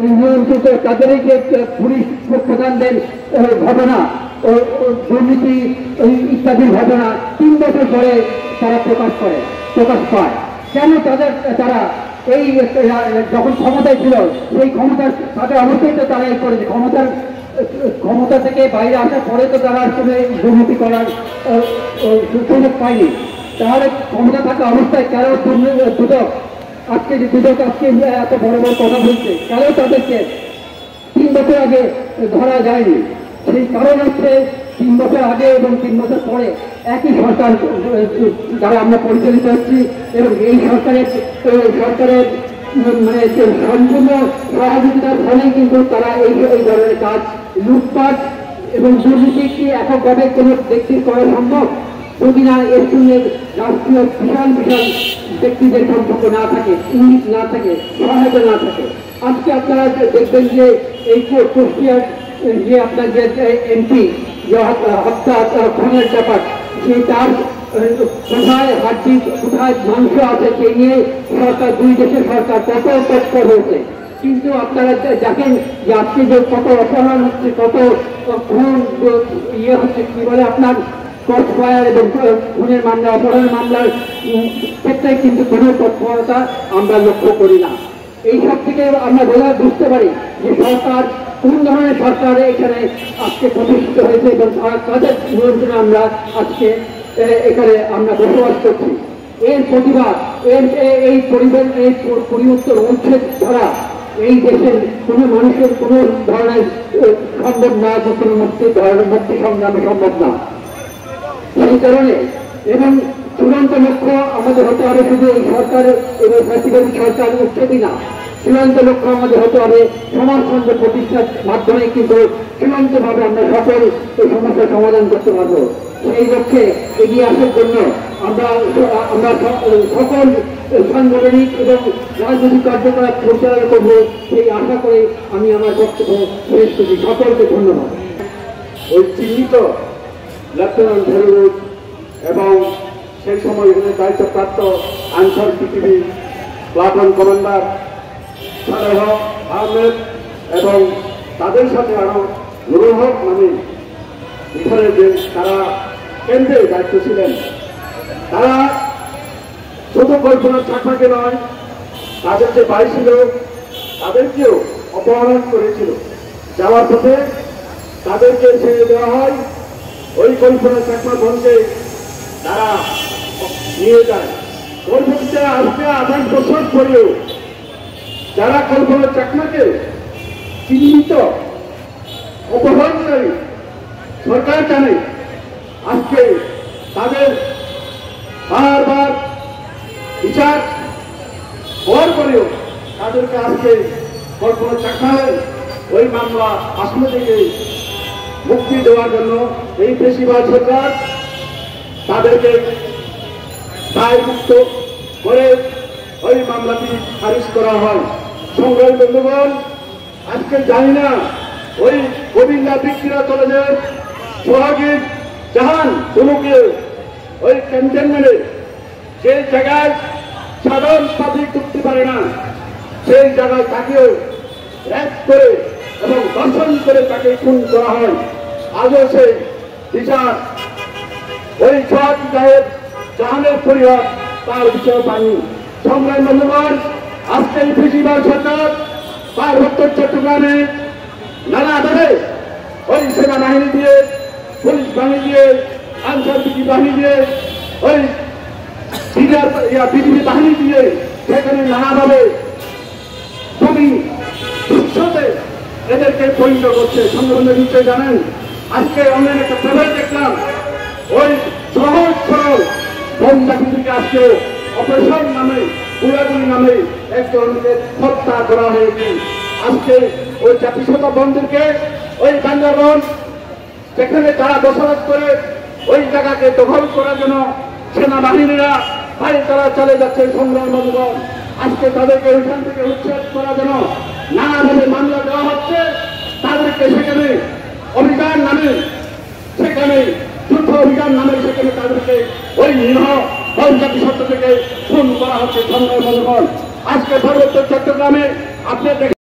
নিয়ন্ত্রিত তাদেরই যে পুলিশ প্রধানদের ঘটনা ও দুর্নীতি ইত্যাদি ঘটনা 3 বছর পরে তারা প্রকাশ পায়। কেন তারা এই যখন ক্ষমতায় ছিল সেই ক্ষমতা তাদের অবশ্যই তো তারা এই করেছে, ক্ষমতা থেকে বাইরে আসার পরে তো তারা আসলে দুর্নীতি করার সুযোগ পায়নি। তাহলে ক্ষমতা থাকা অবস্থায় কেন দুদক আজকে এত বড় বড় কথা বলছে, কেন তাদেরকে 3 বছর আগে ধরা যায়নি? সেই কারণ হচ্ছে 3 বছর আগে এবং 3 বছর পরে একই সরকার দ্বারা আমরা পরিচালিত হচ্ছি এবং এই সরকারের মানে সম্পূর্ণ সহযোগিতার ফলে কিন্তু তারা এই ধরনের কাজ লুটপাট এবং দুর্নীতি কি এককভাবে কোনো ব্যক্তির করা সম্ভব যদি না এর সঙ্গে রাষ্ট্রীয় বিশাল ব্যক্তিদের সম্পর্ক না থাকে, ইঙ্গিত না থাকে, সহায়তা না থাকে। আজকে আপনারা দেখবেন যে এই কুষ্টিয়ার যে আপনার যে এমপি যে হত্যা খুনের ব্যাপার, সেই তার কোথায় হাড্ডি কোথায় মাংস আছে সেই নিয়ে সরকার, 2 দেশের সরকার কত তৎপর হয়েছে। কিন্তু আপনারা দেখেন যে আজকে যে কত অপহরণ হচ্ছে, কত খুন হচ্ছে, কি বলে আপনার ক্রসফায়ার এবং খুনের মামলা, অপহরণের মামলার ক্ষেত্রে কিন্তু কোনো তৎপরতা আমরা লক্ষ্য করি না। এই সব থেকে আমরা বুঝতে পারি যে সরকার কোন ধরনের সরকার এখানে আজকে প্রতিষ্ঠিত হয়েছে এবং তাদের নিয়ন্ত্রণে আমরা আজকে এখানে আমরা বসবাস করছি। এর প্রতিবাদ, এই পরিবর্তন উচ্ছেদ ধরা এই দেশের কোনো মানুষের কোনো ধরনের সম্ভব না, যে কোনো মুক্তি সংগ্রামে সম্ভব না। সেই কারণে এবং চূড়ান্ত লক্ষ্য আমাদের হতে হবে শুধু এই সরকার এবং ফ্যাসিবাদী সরকার উচ্ছেদই না, চূড়ান্ত লক্ষ্য আমাদের হতে হবে সমাজতন্ত্র প্রতিষ্ঠার মাধ্যমে কিন্তু চূড়ান্তভাবে আমরা সকল এই সমস্যার সমাধান করতে পারব। সেই লক্ষ্যে এগিয়ে আসার জন্য আমরা সকল সাংগঠনিক এবং রাজনৈতিক কার্যকলাপ পরিচালনা করব, সেই আশা করে আমি আমার বক্তব্য শেষ করছি। সকলকে ধন্যবাদ। ওই চিহ্নিত লেফটেন্যান্ট জেনারেল এবং সেই সময় এখানে দায়িত্বপ্রাপ্ত আনসার পৃথিবী প্লাটুন কমান্ডার সালেহ আহমেদ এবং তাদের সাথে আরো নুরুল হক নামে এখানে যে তারা কেন্দ্রে দায়িত্ব ছিলেন, তারা শুধু কল্পনার চাকমাকে নয়, তাদের যে ভাই ছিল তাদেরকেও অপহরণ করেছিল। যাওয়ার পথে তাদেরকে ছেড়ে দেওয়া হয়, ওই কল্পনা চাকমা বনকে তারা নিয়ে যায়। পরবর্তীতে আজকে 28 বছর পরেও যারা কল্পনা চাকমাকে চিহ্নিত অপহরণকারী সরকার জানে, আজকে তাদের বারবার বিচার হওয়ার পরেও তাদেরকে আজকে কল্পনা চাকমার ওই মামলা আসলে থেকে মুক্তি দেওয়ার জন্য এই ফ্যাসিবাদ সরকার তাদেরকে দায়মুক্ত করে ওই মামলাটি খারিজ করা হয়। সংগ্রামী বন্ধুগণ, আজকে জানি না ওই গোবিন্দা বিক্রিয়া কলেজের সোহাগীর জাহান তনুকে ওই ক্যান্টনমেন্টে যে জায়গায় সাধারণ পাবলিক ঢুকতে পারে না, সেই জায়গায় তাকেও র্যাপ করে এবং দর্শন করে তাকে খুন করা হয়। আজও সেই বিচার ওই সোহাগী জাহানের পরিবার তার বিচার পায়নি। সংগ্রামী বন্ধুগণ, আজকে এই ফ্যাসিবাদ সরকার পার্বত্য চট্টগ্রামে নানাভাবে ওই সেনাবাহিনী দিয়ে, পুলিশ বাহিনী দিয়ে, আনসার বাহিনী দিয়ে, ওই বিজিবি বাহিনী দিয়ে সেখানে নানাভাবে খুবই দুঃসাথে এদেরকে পরিণত করছে। সংগঠনের নিশ্চয় জানেন, আজকে অনলাইন একটা খবর দেখলাম, ওই সহজ সরল বন্ধাকে আজকে অপারেশন নামে, গুলাগুলি নামে একজনকে হত্যা করা হয়েছে। আজকে ওই জাতিসত্তা বন্ধুকে ওই বান্দরবন যেখানে তারা বসবাস করে ওই জায়গাকে দখল করার জন্য সেনাবাহিনীরা ভাই তারা চলে যাচ্ছে। সংগ্রাম বন্ধুগণ, আজকে তাদেরকে ওইখান থেকে উচ্ছেদ করার জন্য নানাভাবে মামলা দেওয়া হচ্ছে। তাদেরকে সেখানে অভিযান নামে, সেখানে যুদ্ধ অভিযান নামে সেখানে তাদেরকে ওই জাতিসত্তা থেকে খুন করা হচ্ছে। সংগ্রাম বন্ধুগণ, আজকে পার্বত্য চট্টগ্রামে আপনি